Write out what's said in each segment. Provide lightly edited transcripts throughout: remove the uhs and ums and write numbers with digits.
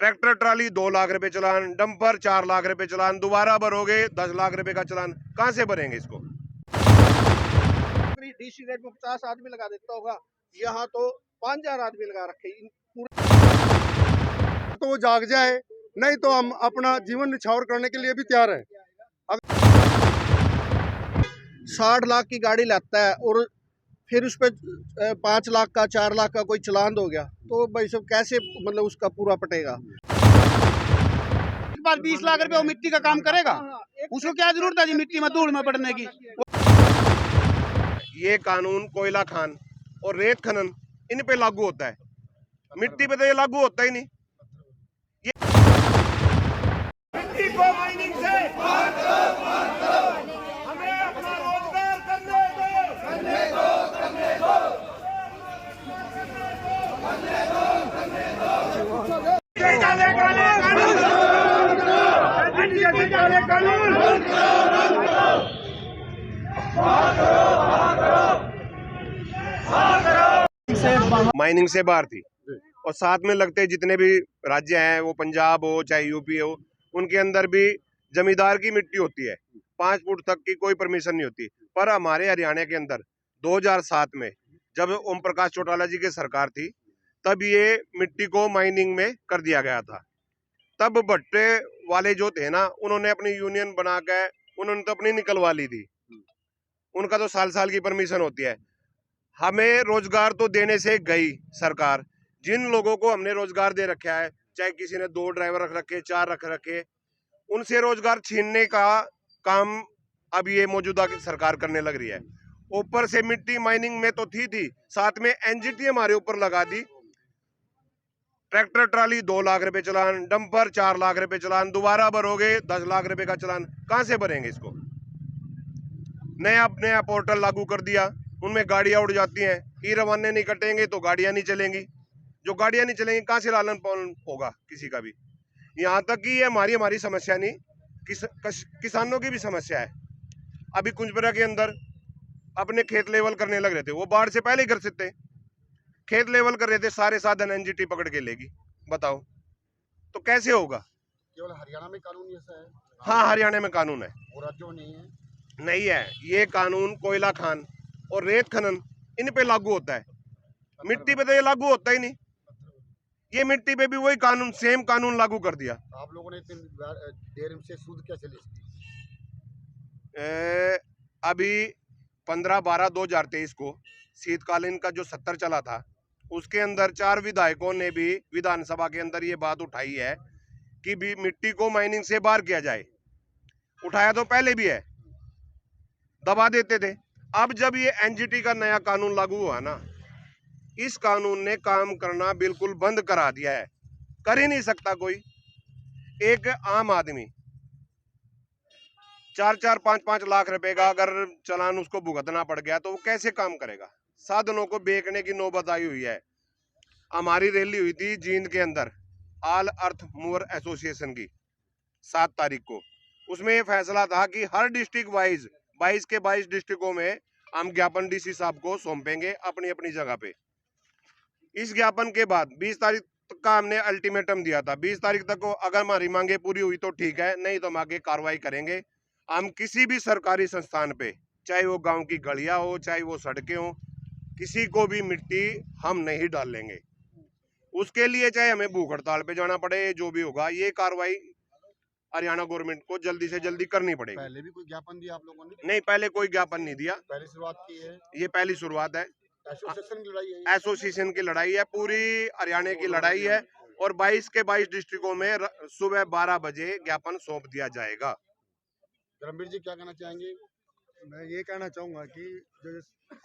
Tractor trolley 2 lakh रुपए चलान, dumper 4 lakh रुपए चलान, दोबारा भरोगे 10 लाख रुपए का चलान। कहां से भरेंगे इसको? डीसी रेट में 50 आदमी लगा देता होगा, यहाँ तो 5,000 आदमी लगा रखे। तो वो जाग जाए, नहीं तो हम अपना जीवन निछावर करने के लिए भी तैयार हैं। 60 लाख की गाड़ी लाता है और फिर उस पर 5 लाख का 4 लाख का कोई चलान हो गया, तो भाई सब कैसे मतलब उसका पूरा पटेगा? एक बार 20 लाख रुपए वो मिट्टी का काम करेगा, उसको क्या जरूरत है जी मिट्टी में धूल में पड़ने की? ये कानून कोयला खान और रेत खनन इन पे लागू होता है, मिट्टी पे तो ये लागू होता ही नहीं। ये मिट्टी को माइनिंग से हमें अपना रोजगार करने दो। माइनिंग से बाहर थी और साथ में लगते जितने भी राज्य हैं, वो पंजाब हो चाहे यूपी हो, उनके अंदर भी जमींदार की मिट्टी होती है, 5 फुट तक की कोई परमिशन नहीं होती। पर हमारे हरियाणा के अंदर 2007 में जब ओम प्रकाश चौटाला जी की सरकार थी, तब ये मिट्टी को माइनिंग में कर दिया गया था। तब भट्टे वाले जो थे ना, उन्होंने अपनी यूनियन बना के उन्होंने तो अपनी निकलवा ली थी। उनका तो साल साल की परमिशन होती है। हमें रोजगार तो देने से गई सरकार, जिन लोगों को हमने रोजगार दे रखा है, चाहे किसी ने 2 ड्राइवर रख रखे, 4 रख रखे, उनसे रोजगार छीनने का काम अब ये मौजूदा की सरकार करने लग रही है। ऊपर से मिट्टी माइनिंग में तो थी, साथ में एनजीटी हमारे ऊपर लगा दी। ट्रैक्टर ट्राली 2 लाख रुपए चलान, डंपर 4 लाख रुपए चलान, दोबारा भरोगे 10 लाख रुपए का चलान। कहां से भरेंगे इसको? नया पोर्टल लागू कर दिया, उनमें गाड़ियां उड़ जाती हैं, ई रवाने नहीं कटेंगे तो गाड़ियां नहीं चलेंगी। जो गाड़ियां नहीं चलेंगी कहां से लालन पालन होगा किसी का भी? यहाँ तक कि ये हमारी समस्या नहीं, किसानों की भी समस्या है। अभी कुंजबरा के अंदर अपने खेत लेवल करने लग रहे थे, वो बाढ़ से पहले ही कर सकते, खेत लेवल कर रहे थे, सारे साधन एनजीटी पकड़ के लेगी। बताओ तो कैसे होगा? केवल हरियाणा में कानून ऐसा है? हाँ, हरियाणा में कानून है, और राज्यों में नहीं है। ये कानून कोयला खान और रेत खनन इन पे लागू होता है, मिट्टी पे तो ये लागू होता ही नहीं। ये मिट्टी पे भी वही कानून, सेम कानून लागू कर दिया। आप लोगों ने इतनी देर से सूद कैसे ली? अभी 15/12/2023 को शीतकालीन का जो 70 चला था, उसके अंदर 4 विधायकों ने भी विधानसभा के अंदर ये बात उठाई है कि भी मिट्टी को माइनिंग से बाहर किया जाए। उठाया तो पहले भी है, दबा देते थे। अब जब ये एनजीटी का नया कानून लागू हुआ ना, इस कानून ने काम करना बिल्कुल बंद करा दिया है। कर ही नहीं सकता कोई। एक आम आदमी 4-4, 5-5 लाख रुपए का अगर चलान उसको भुगतना पड़ गया तो वो कैसे काम करेगा? साधनों को बेचने की नौबत आई हुई है। हमारी रैली हुई थी जींद के अंदर, ऑल अर्थ मूवर एसोसिएशन की, 7 तारीख को। उसमें ये फैसला था कि हर डिस्ट्रिक्ट वाइज 22 के 22 डिस्ट्रिक्टों में हम ज्ञापन डीसी साहब को सौंपेंगे अपनी अपनी जगह पे। इस ज्ञापन के बाद 20 तारीख तक का हमने अल्टीमेटम दिया था। 20 तारीख तक को अगर हमारी मांगे पूरी हुई तो ठीक है, नहीं तो हम आगे कार्रवाई करेंगे। हम किसी भी सरकारी संस्थान पे, चाहे वो गांव की गलियां हो, चाहे वो सड़कें हो, किसी को भी मिट्टी हम नहीं डाल लेंगे। उसके लिए चाहे हमें भूख हड़ताल पे जाना पड़े, जो भी होगा, ये कार्रवाई हरियाणा गवर्नमेंट को जल्दी से जल्दी करनी पड़ेगी। पहले भी कोई ज्ञापन दिया आप लोगों ने? नहीं, पहले कोई ज्ञापन नहीं दिया, पहली शुरुआत की है, ये पहली शुरुआत है। एसोसिएशन की लड़ाई है, एसोसिएशन की लड़ाई है, पूरी हरियाणा की लड़ाई है। और 22 के 22 डिस्ट्रिक्टों में सुबह 12 बजे ज्ञापन सौंप दिया जाएगा। धर्मवीर जी क्या कहना चाहेंगे? मैं ये कहना चाहूँगा कि जो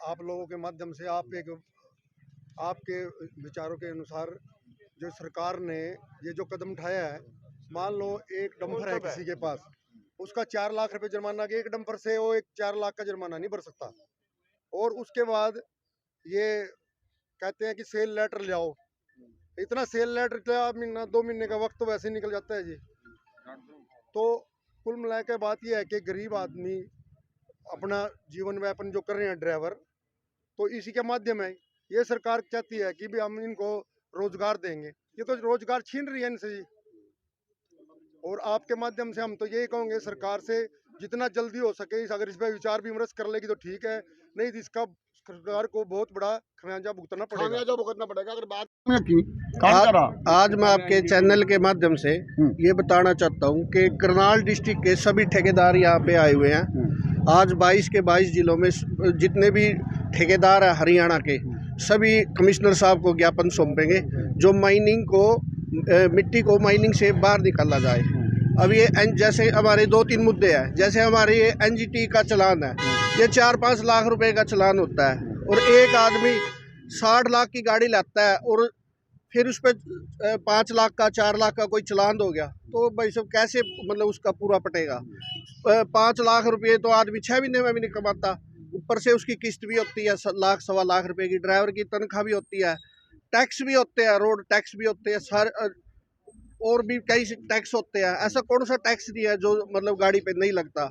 आप लोगों के माध्यम से आपके विचारों के अनुसार जो सरकार ने ये जो कदम उठाया है, मान लो एक डंपर है किसी के पास, उसका 4 लाख रुपए जुर्माना, एक डंपर से वो 4 लाख का जुर्माना नहीं भर सकता। और उसके बाद ये कहते हैं कि सेल लेटर ले आओ, इतना सेल लेटर क्या महीना 2 महीने का वक्त तो वैसे ही निकल जाता है जी। तो कुल मिला के बात यह है कि गरीब आदमी अपना जीवन व्यापन जो कर रहे हैं ड्राइवर, तो इसी के माध्यम है ये सरकार चाहती है कि भी हम इनको रोजगार देंगे। ये तो रोजगार छीन रही है इनसे जी। और आपके माध्यम से हम तो यही कहेंगे सरकार से, जितना जल्दी हो सके अगर इस पर विचार विमर्श कर लेगी तो ठीक है, नहीं तो इसका सरकार को बहुत बड़ा खमियाजा भुगतना पड़ेगा। अगर बात आज मैं आपके चैनल के माध्यम से ये बताना चाहता हूँ कि करनाल डिस्ट्रिक्ट के सभी ठेकेदार यहाँ पे आए हुए हैं। आज 22 के 22 जिलों में जितने भी ठेकेदार हैं हरियाणा के, सभी कमिश्नर साहब को ज्ञापन सौंपेंगे जो माइनिंग को मिट्टी को माइनिंग से बाहर निकाला जाए। अब ये जैसे हमारे 2-3 मुद्दे हैं, जैसे हमारे ये एनजीटी का चलान है, ये 4-5 लाख रुपए का चलान होता है और एक आदमी 60 लाख की गाड़ी लाता है और फिर उस पर 5 लाख का 4 लाख का कोई चलान हो गया तो भाई सब कैसे मतलब उसका पूरा पटेगा। 5 लाख रुपये तो आदमी 6 महीने में भी नहीं कमाता, ऊपर से उसकी किस्त भी होती है 1 सवा लाख रुपए की, ड्राइवर की तनख्वाह भी होती है, टैक्स भी होते हैं, रोड टैक्स भी होते हैं, सारे और भी कई टैक्स होते हैं। ऐसा कौन सा टैक्स नहीं है जो मतलब गाड़ी पे नहीं लगता।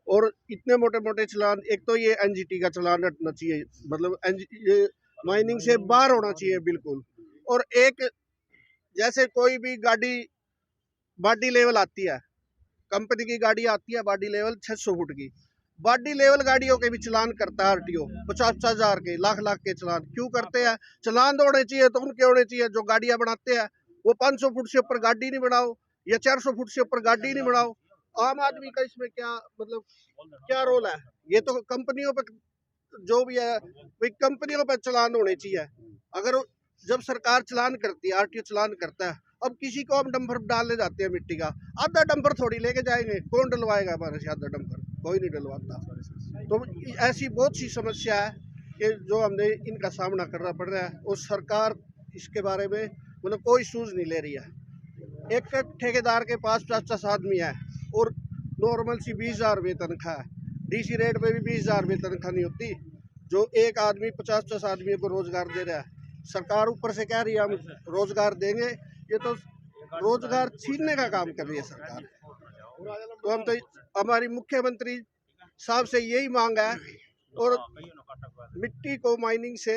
और इतने मोटे मोटे चलान, एक तो ये एनजीटी का चलान हटना चाहिए, मतलब ये माइनिंग से बाहर होना चाहिए बिल्कुल। और एक जैसे कोई भी गाड़ी बॉडी लेवल आती है, कंपनी की गाड़ी आती है बॉडी लेवल 600 फुट की, बॉडी लेवल गाड़ियों के भी चलान करता है आरटीओ 50-50 हजार के, लाख के चलान क्यों करते हैं। चलान तो होने चाहिए तो उनके होने चाहिए जो गाड़ियां बनाते हैं, वो 500 फुट से ऊपर गाड़ी नहीं बनाओ या 400 फुट से ऊपर गाड़ी नहीं बनाओ। आम आदमी का इसमें क्या मतलब क्या रोल है। ये तो कंपनियों पे जो भी है भाई कंपनियों पे चलान होने चाहिए। अगर जब सरकार चलान करती है, आरटीओ चलान करता है, अब किसी को हम डंपर डालने जाते हैं मिट्टी का, आधा डंपर थोड़ी लेके जाएंगे, कौन डलवाएगा हमारे से आधा डंपर, कोई नहीं डलवाता। तो ऐसी बहुत सी समस्या है कि जो हमने इनका सामना करना पड़ रहा है और सरकार इसके बारे में मतलब कोई सूझ नहीं ले रही है। एक ठेकेदार के पास 50 आदमी है और नॉर्मल सी 20,000 रुपये तनख्वाह है, डीसी रेट पे भी 20,000 रुपये तनख्वाह नहीं होती, जो एक आदमी 50 आदमियों को रोजगार दे रहा है। सरकार ऊपर से कह रही है हम रोजगार देंगे, ये तो रोजगार छीनने का काम कर रही है सरकार। तो हम तो हमारी मुख्यमंत्री साहब से यही मांग है और मिट्टी को माइनिंग से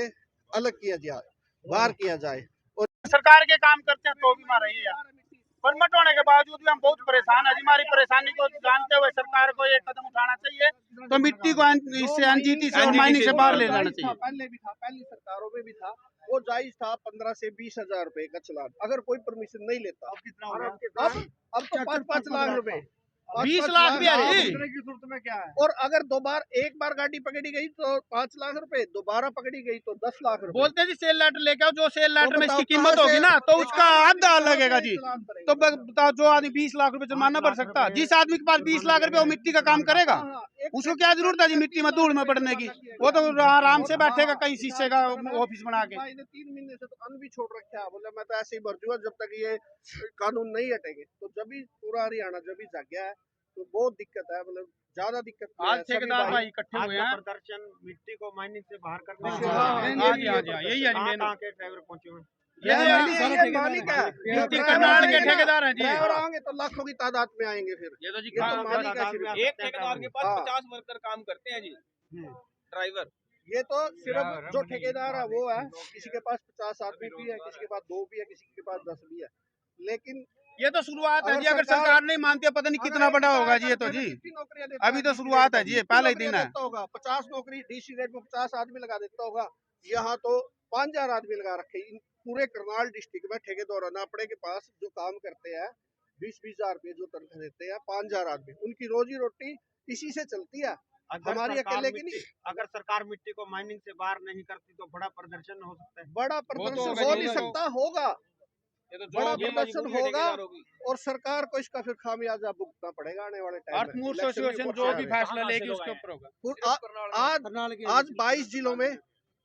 अलग किया जाए, बाहर किया जाए। और सरकार के काम करते हैं तो भी मार रही है, परमिट होने के बावजूद भी हम बहुत परेशान है। हमारी परेशानी को जानते हुए सरकार को एक कदम उठाना चाहिए, तो मिट्टी को इससे एनजीटी से और माइनिंग से बाहर ले जाना चाहिए। पहले भी था, पहली सरकारों में भी था, वो जायज था 15 से 20 हजार रुपए का चलान, अगर कोई परमिशन नहीं लेता। अब तो 5-5 लाख रुपए, 20 लाख भी है जी। की सूरत में क्या है। और अगर एक बार गाड़ी पकड़ी गई तो 5 लाख रुपए, दोबारा पकड़ी गई तो 10 लाख रुपए। बोलते हैं जी सेल लेटर लेके आओ, जो सेल लेटर में इसकी कीमत होगी ना तो उसका आधा लगेगा जी। तो बताओ जो आदमी 20 लाख रुपए जुर्माना भर सकता है, जिस आदमी के पास 20 लाख रुपए वो मिट्टी का काम करेगा, उसको क्या जरूरत है जी मिट्टी में धूल में पड़ने की। वो तो आराम से बैठेगा कहीं शीशे का ऑफिस बना के। 3 महीने से तो अन्न भी छोड़ रखा है, बोले मैं तो ऐसे ही भर दूंगा जब तक ये कानून नहीं हटेंगे। तो जब भी पूरा हरियाणा जब भी जाग गया है तो बहुत दिक्कत है, मतलब ज्यादा दिक्कत। आज ठेकेदार भाई इकट्ठे हुए हैं, प्रदर्शन मिट्टी को माइनिंग से बाहर करने यही है ड्राइवर पहुंचे हुए ये मालिक है, करनाल के ठेकेदार हैं जी। ड्राइवर आएंगे तो लाखों की तादाद में आएंगे। फिर ये तो जी मालिक है सिर्फ। एक ठेकेदार के पास 50 वर्कर काम करते हैं जी, ड्राइवर। ये तो सिर्फ जो ठेकेदार है वो है, किसी के पास 50 आदमी भी है, किसी के पास 2 भी है, किसी के पास 10 भी है। लेकिन ये तो शुरुआत है जी, अगर सरकार नहीं मानती है पता नहीं कितना बड़ा होगा जी। ये तो जी अभी तो शुरुआत है जी, पहला ही दिन है। 50 नौकरी डीसी रेट में 50 आदमी लगा देता होगा, यहाँ तो 5,000 आदमी लगा रखे। पूरे करनाल डिस्ट्रिक्ट में ठेकेदार नापड़े के पास जो काम करते हैं 20-20 हजार रुपये जो तनख्वाह देते हैं, 5,000 आदमी, उनकी रोजी रोटी इसी से चलती है, हमारी अकेले की नहीं। अगर सरकार मिट्टी को माइनिंग से बाहर नहीं करती तो बड़ा प्रदर्शन हो सकता है। बड़ा प्रदर्शन हो नहीं सकता, होगा बड़ा प्रदर्शन होगा और सरकार को इसका फिर खामियाजा भुगतना पड़ेगा आने वाले टाइम में। एसोसिएशन जो भी फैसला लेगी उसके ऊपर होगा। आज 22 जिलों में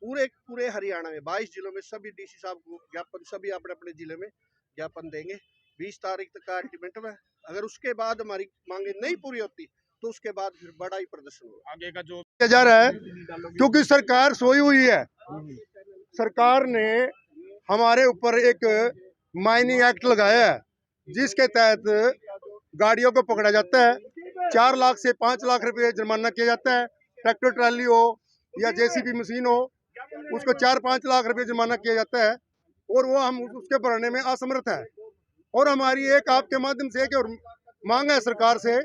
पूरे हरियाणा में 22 जिलों में सभी डीसी साहब को ज्ञापन, सभी अपने अपने जिले में ज्ञापन देंगे 20 तारीख तक का अल्टीमेटम है। अगर उसके बाद हमारी मांगे नहीं पूरी होती तो उसके बाद फिर बड़ा ही प्रदर्शन होगा। आगे का जो जा रहा है क्योंकि सरकार सोई हुई है। सरकार ने हमारे ऊपर एक माइनिंग एक्ट लगाया है जिसके तहत गाड़ियों को पकड़ा जाता है, 4 लाख से 5 लाख रुपए जुर्माना किया जाता है। ट्रैक्टर ट्राली हो या जेसीबी मशीन हो उसको 4-5 लाख रुपए जुर्माना किया जाता है। और वो हम उसके भरने में असमर्थ है। और हमारी एक आपके माध्यम से एक और मांग है सरकार से,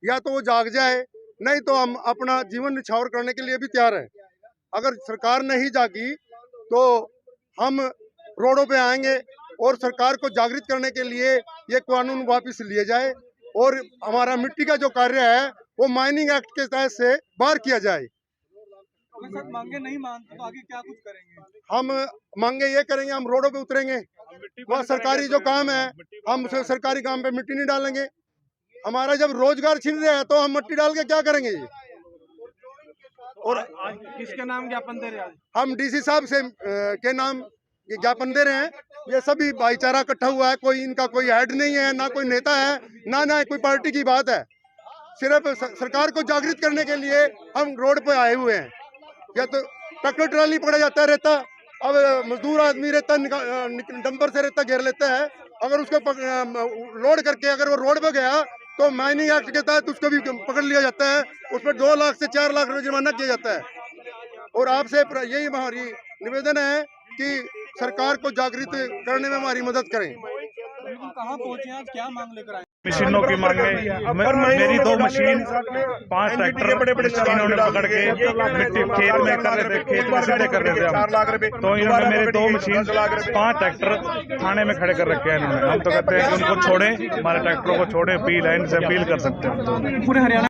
या तो वो जाग जाए, नहीं तो हम अपना जीवन निछावर करने के लिए भी तैयार है। अगर सरकार नहीं जागी तो हम रोडों पे आएंगे और सरकार को जागृत करने के लिए ये कानून वापस लिए जाए और हमारा मिट्टी का जो कार्य है वो माइनिंग एक्ट के तहत से बाहर किया जाए। मांगे नहीं मानते तो आगे क्या कुछ करेंगे? हम मांगे ये करेंगे, हम रोडों पे उतरेंगे, वह सरकारी जो काम है हम उसे सरकारी काम पे मिट्टी नहीं डालेंगे। हमारा जब रोजगार छीन रहे हैं तो हम मिट्टी डाल के क्या करेंगे जी? और आज किसके नाम ज्ञापन दे रहे हैं? हम डीसी साहब से के नाम ज्ञापन दे रहे हैं। ये सभी भाईचारा इकट्ठा हुआ है, कोई इनका कोई हेड नहीं है, ना कोई नेता है, ना कोई पार्टी की बात है। सिर्फ सरकार को जागृत करने के लिए हम रोड पे आए हुए हैं। या तो ट्रैक्टर ट्राली पकड़ा जाता है रेता, अब मजदूर आदमी रेता डंपर से रेता घेर लेता है, अगर उसको लोड करके अगर वो रोड पे गया तो माइनिंग एक्ट के तहत उसको भी पकड़ लिया जाता है, उस पर 2 लाख से 4 लाख रुपए जुर्माना किया जाता है। और आपसे यही हमारी निवेदन है कि सरकार को जागृत करने में हमारी मदद करें। कहाँ पहुँचे आज, क्या मांग लेकर आए? मशीनों की मांगे, मेरी 2 मशीन 5 ट्रैक्टर मशीनों ने पकड़ के मिट्टी खेत में कर रहे थे, खेत में सीधे कर रहे थे हम। तो इन्होंने मेरी 2 मशीन 5 ट्रैक्टर थाने में खड़े कर रखे हैं इन्होंने। हम तो कहते हैं कि उनको छोड़ें, हमारे ट्रैक्टरों को छोड़ें, अपील है, इनसे अपील कर सकते हैं। पूरे हरियाणा